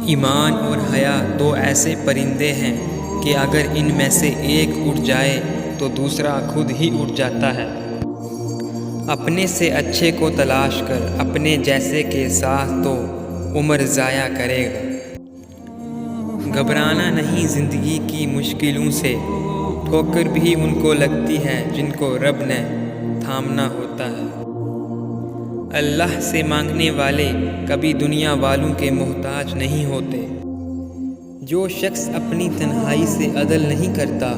ایمان اور حیا دو ایسے پرندے ہیں کہ اگر ان میں سے ایک اڑ جائے تو دوسرا خود ہی اڑ جاتا ہے۔ اپنے سے اچھے کو تلاش کر، اپنے جیسے کے ساتھ تو عمر ضائع کرے گا۔ گھبرانا نہیں زندگی کی مشکلوں سے، ٹھوکر بھی ان کو لگتی ہے جن کو رب نے تھامنا ہوتا ہے۔ اللہ سے مانگنے والے کبھی دنیا والوں کے محتاج نہیں ہوتے۔ جو شخص اپنی تنہائی سے عدل نہیں کرتا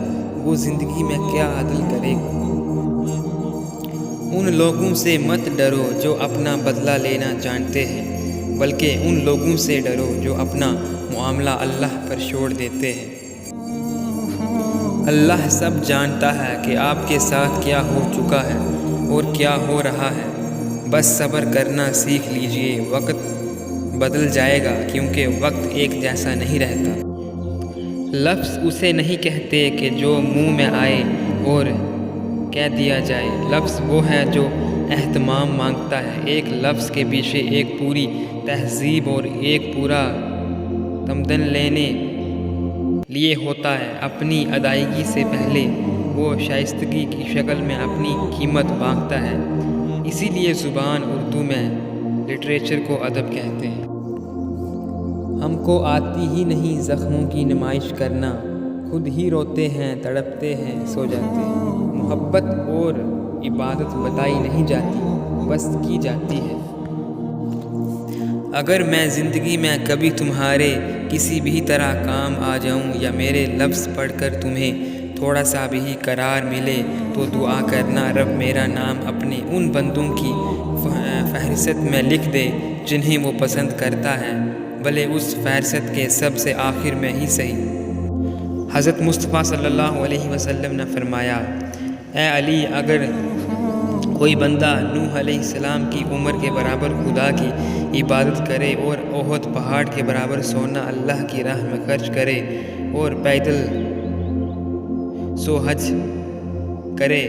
وہ زندگی میں کیا عدل کرے گا؟ ان لوگوں سے مت ڈرو جو اپنا بدلہ لینا جانتے ہیں، بلکہ ان لوگوں سے ڈرو جو اپنا معاملہ اللہ پر چھوڑ دیتے ہیں۔ اللہ سب جانتا ہے کہ آپ کے ساتھ کیا ہو چکا ہے اور کیا ہو رہا ہے، بس صبر کرنا سیکھ لیجئے۔ وقت بدل جائے گا کیونکہ وقت ایک جیسا نہیں رہتا۔ لفظ اسے نہیں کہتے کہ جو منہ میں آئے اور کہہ دیا جائے، لفظ وہ ہے جو اہتمام مانگتا ہے۔ ایک لفظ کے پیچھے ایک پوری تہذیب اور ایک پورا تمدن لیے ہوتا ہے۔ اپنی ادائیگی سے پہلے وہ شائستگی کی شکل میں اپنی قیمت مانگتا ہے۔ اسی لیے زبان اردو میں لٹریچر کو ادب کہتے ہیں۔ ہم کو آتی ہی نہیں زخموں کی نمائش کرنا، خود ہی روتے ہیں، تڑپتے ہیں، سو جاتے ہیں۔ محبت اور عبادت بتائی نہیں جاتی، بس کی جاتی ہے۔ اگر میں زندگی میں کبھی تمہارے کسی بھی طرح کام آ جاؤں یا میرے لفظ پڑھ کر تمہیں تھوڑا سا بھی قرار ملے تو دعا کرنا رب میرا نام اپنے ان بندوں کی فہرست میں لکھ دے جنہیں وہ پسند کرتا ہے، بھلے اس فہرست کے سب سے آخر میں ہی صحیح۔ حضرت مصطفیٰ صلی اللہ علیہ وسلم نے فرمایا، اے علی، اگر کوئی بندہ نوح علیہ السلام کی عمر کے برابر خدا کی عبادت کرے اور احد پہاڑ کے برابر سونا اللہ کی راہ میں خرچ کرے اور پیدل 100 حج کرے،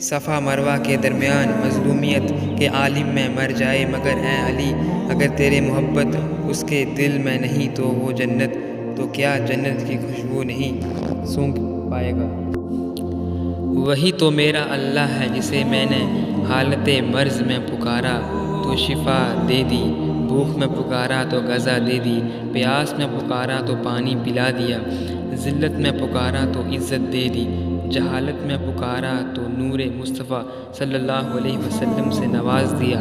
صفا مروہ کے درمیان مظلومیت کے عالم میں مر جائے، مگر اے علی، اگر تیرے محبت اس کے دل میں نہیں تو وہ جنت تو کیا جنت کی خوشبو نہیں سونگھ پائے گا۔ وہی تو میرا اللہ ہے جسے میں نے حالت مرض میں پکارا تو شفا دے دی، بھوک میں پکارا تو غذا دے دی، پیاس میں پکارا تو پانی پلا دیا، ذلت میں پکارا تو عزت دے دی، جہالت میں پکارا تو نور مصطفیٰ صلی اللہ علیہ وسلم سے نواز دیا،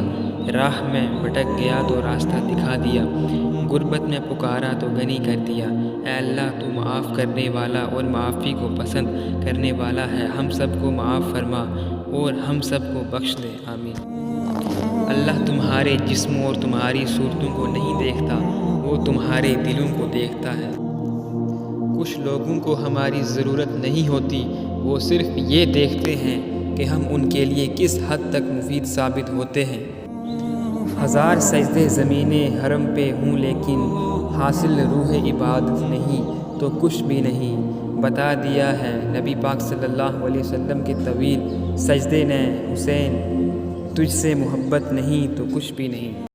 راہ میں بھٹک گیا تو راستہ دکھا دیا، غربت میں پکارا تو غنی کر دیا۔ اے اللہ، تو معاف کرنے والا اور معافی کو پسند کرنے والا ہے، ہم سب کو معاف فرما اور ہم سب کو بخش دے، آمین۔ اللہ تمہارے جسموں اور تمہاری صورتوں کو نہیں دیکھتا، وہ تمہارے دلوں کو دیکھتا ہے۔ کچھ لوگوں کو ہماری ضرورت نہیں ہوتی، وہ صرف یہ دیکھتے ہیں کہ ہم ان کے لیے کس حد تک مفید ثابت ہوتے ہیں۔ 1000 سجدے زمین حرم پہ ہوں لیکن حاصل روح عبادت نہیں تو کچھ بھی نہیں۔ بتا دیا ہے نبی پاک صلی اللہ علیہ وسلم کے طویل سجدے نے، حسین تجھ سے محبت نہیں تو کچھ بھی نہیں۔